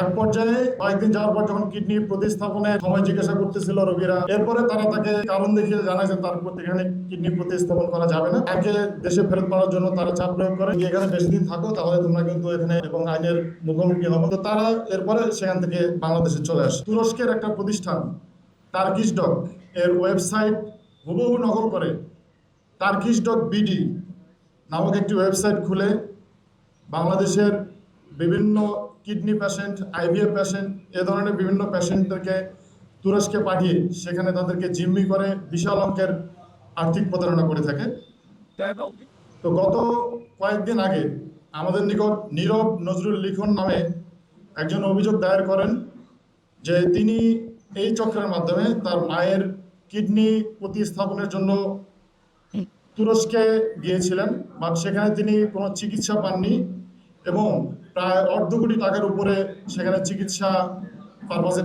এক পর্যায়ে কয়েকদিন যাওয়ার পর যখন কিডনি প্রতিস্থাপনের সময় জিজ্ঞাসা করতেছিল রোগীরা, এরপরে তারা তাকে কারণ দেখিয়ে জানায় যে তার এখানে কিডনি প্রতিস্থাপন করা যাবে না। তাকে দেশে ফেরত পাওয়ার জন্য তারা চাপ প্রয়োগ করে, এখানে বেশি দিন থাকো তাহলে তোমরা কিন্তু এখানে এবং আইনের মুখোমুখি হবে। তো তারা এরপরে সেখান থেকে বাংলাদেশে চলে আসে। তুরস্কের একটা প্রতিষ্ঠান টার্কিশ ডগ এর ওয়েবসাইট হুবহু নকল করে টার্কিশ ডগ বিডি নামক একটি ওয়েবসাইট খুলে বাংলাদেশের বিভিন্ন কিডনি পেশেন্ট, আইভিএফ পেশেন্ট, এ ধরনের বিভিন্ন পেশেন্টদেরকে তুরস্কে পাঠিয়ে সেখানে তাদেরকে জিম্মি করে বিশাল অঙ্কের আর্থিক প্রতারণা করে থাকে। তো গত কয়েকদিন আগে আমাদের নিকট নীরব নজরুল লিখন নামে একজন অভিযোগ দায়ের করেন যে তিনি এই চক্রের মাধ্যমে তার মায়ের কিডনি প্রতিস্থাপনের জন্য তুরস্কে গিয়েছিলেন, বাট সেখানে তিনি কোনো চিকিৎসা পাননি এবং প্রায় অর্ধ কোটি টাকার উপরে সেখানে চিকিৎসা পারপাসে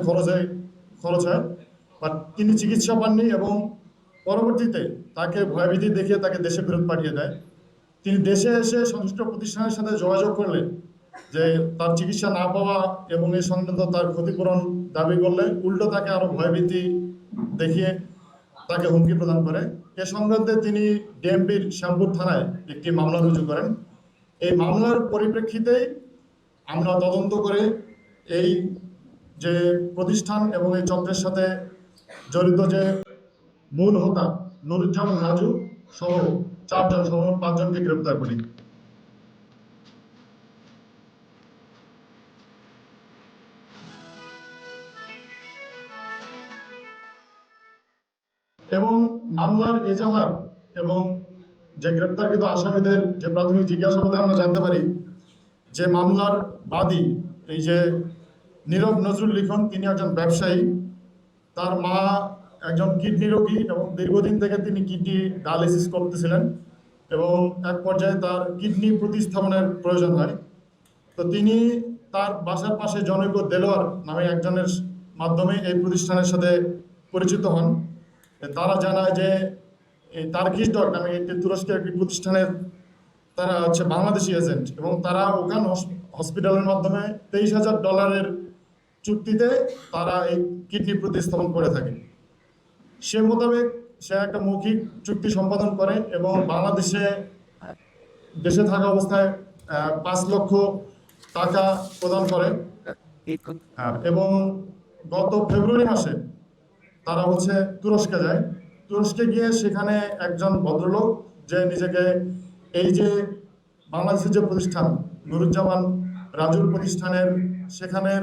খরচ হয়, বাট তিনি চিকিৎসা পাননি এবং পরবর্তীতে তাকে ভয়ভীতি দেখিয়ে তাকে দেশে ফেরত পাঠিয়ে দেয়। তিনি দেশে এসে সংশ্লিষ্ট প্রতিষ্ঠানের সাথে যোগাযোগ করলেন যে তার চিকিৎসা না পাওয়া এবং এই সংক্রান্ত তার ক্ষতিপূরণ দাবি করলে উল্টো তাকে আরো ভয়ভীতি দেখিয়ে তাকে হুমকি প্রদান করে। এ সংক্রান্তে তিনি ডিএমপির শ্যামপুর থানায় একটি মামলা রুজু করেন। এই মামলার পরিপ্রেক্ষিতে আমরা তদন্ত করে এই যে প্রতিষ্ঠান এবং এই চক্রের সাথে জড়িত যে মূল হোতা নুরুজ্জামান রাজু সহ 5জনকে গ্রেপ্তার করি। এবং মামলার এজাহার এবং যে গ্রেপ্তারকৃত আসামিদের যে প্রাথমিক জিজ্ঞাসাবাদে আমরা জানতে পারি যে মামলার বাদী এই যে নীরব নজরুল লিখন, তিনি একজন ব্যবসায়ী, তার মা একজন কিডনি রোগী এবং দীর্ঘদিন থেকে তিনি কিডনি ডায়ালিসিস করতেছিলেন এবং এক পর্যায়ে তার কিডনি প্রতিস্থাপনের প্রয়োজন হয়। তো তিনি তার বাসার পাশে জনৈক দেলোয়ার নামে একজনের মাধ্যমে এই প্রতিষ্ঠানের সাথে পরিচিত হন। তারা জানায় যে এই টার্কিশ ডগ নামে একটি তুরস্কের একটি প্রতিষ্ঠানের তারা হচ্ছে বাংলাদেশি এজেন্ট এবং তারা ওখান হসপিটালের মাধ্যমে $23,000 চুক্তিতে তারা এই কিডনি প্রতিস্থাপন করে থাকে। সে মোতাবেক সে একটা মৌখিক চুক্তি সম্পাদন করে এবং দেশে থাকা অবস্থায় 5 লক্ষ টাকা প্রদান করে এবং গত ফেব্রুয়ারি মাসে তারা হচ্ছে তুরস্কে যায়। তুরস্কে গিয়ে সেখানে একজন ভদ্রলোক যে নিজেকে এই যে বাংলাদেশের যে প্রতিষ্ঠান নুরুজ্জামান রাজুর প্রতিষ্ঠানের সেখানের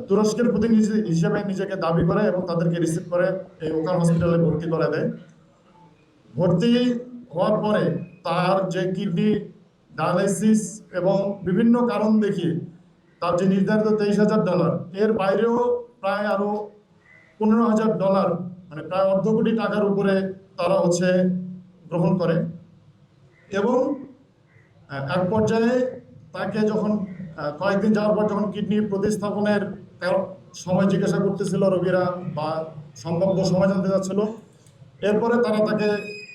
তুরস্কের প্রতিনিধি হিসেবে নিজেকে দাবি করে এবং তাদেরকে রিসিভ করে এই ওখান হসপিটালে ভর্তি করে দেয়। ভর্তি হওয়ার পরে তার যে কিডনি ডায়ালাইসিস এবং বিভিন্ন কারণ দেখিয়ে তার যে নির্ধারিত $23,000 এর বাইরেও প্রায় আরো $15,000 মানে প্রায় অর্ধ কোটি টাকার উপরে তারা হচ্ছে গ্রহণ করে এবং এক পর্যায়ে তাকে যখন কয়েকদিন যাওয়ার পর যখন কিডনি প্রতিস্থাপনের সময় জিজ্ঞাসা করতেছিল রোগীরা বা সম্ভাব্য সময় জানতে চাচ্ছিল, এরপরে তারা তাকে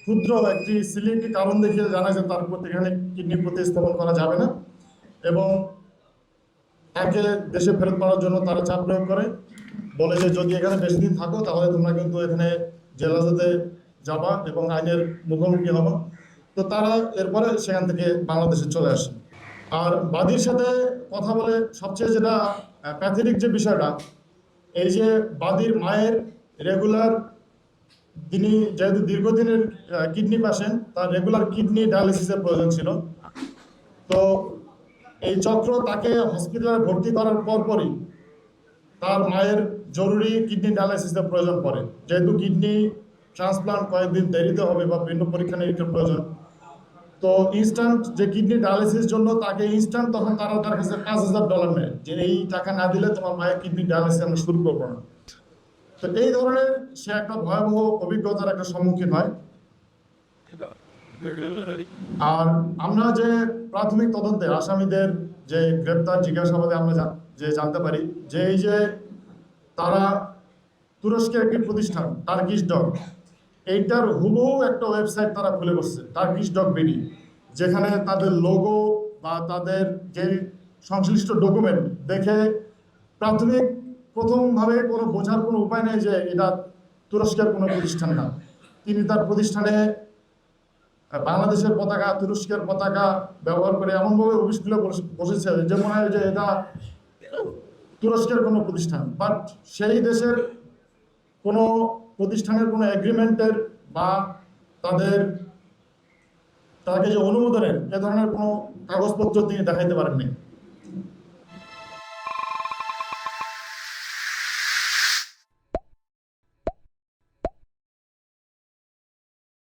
ক্ষুদ্র একটি সিলি কারণ দেখিয়ে জানায় যে তার এখানে কিডনি প্রতিস্থাপন করা যাবে না এবং তাকে দেশে ফেরত পাওয়ার জন্য তারা চাপ প্রয়োগ করে, বলে যে যদি এখানে বেশি দিন থাকো তাহলে তোমরা কিন্তু এখানে জেল হাজতে যাবা এবং আইনের মুখোমুখি হবা। তো তারা এরপরে সেখান থেকে বাংলাদেশে চলে আসে। আর বাদীর সাথে কথা বলে সবচেয়ে যেটা প্যাথেটিক যে বিষয়টা, এই যে বাদীর মায়ের রেগুলার, তিনি যেহেতু দীর্ঘদিনের কিডনি পেশেন্ট, তার রেগুলার কিডনি ডায়ালিসিসের প্রয়োজন ছিল। তো এই চক্র তাকে হসপিটালে ভর্তি করার পরপরই তার মায়ের জরুরি কিডনি ডায়ালাইসিসের প্রয়োজন পড়ে, যেহেতু কিডনি ট্রান্সপ্লান্ট কয়েকদিন দেরিতে হবে বা বিভিন্ন পরীক্ষা নিরীক্ষার প্রয়োজন। তো ইনস্ট্যান্ট যে কিডনি ডায়ালিসিস জন্য তাকে ইনস্ট্যান্ট তখন তারা তার কাছে $5,000 নেয় যে এই টাকা না দিলে তোমার মায়ের কিডনি ডায়ালিসিস আমরা শুরু করবো না। তো এই ধরনের সে একটা ভয়াবহ অভিজ্ঞতার একটা সম্মুখীন হয়। আর আমরা যে প্রাথমিক তদন্তে আসামিদের যে গ্রেপ্তার জিজ্ঞাসাবাদে আমরা যে জানতে পারি যে এই যে তারা তুরস্কের একটি প্রতিষ্ঠান টার্কিশ ডগ, এইটার হুবহু একটা ওয়েবসাইট তারা খুলে বসছে টার্কিশ ডগ বিডি, যেখানে তাদের লোগো বা তাদের যে সংশ্লিষ্ট ডকুমেন্ট দেখে প্রথমভাবে কোনো বোঝার কোনো উপায় নেই যে এটা তুরস্কের কোনো প্রতিষ্ঠান না। তিনি তার প্রতিষ্ঠানে বাংলাদেশের পতাকা, তুরস্কের পতাকা ব্যবহার করে এমনভাবে অফিস খুলে বসেছে যে মনে হয় যে এটা তুরস্কের কোনো প্রতিষ্ঠান, বাট সেই দেশের কোনো প্রতিষ্ঠানের কোনো এগ্রিমেন্টের বা তাকে যে অনুমোদনের এ ধরনের কোনো কাগজপত্র তিনি দেখাইতে পারেননি।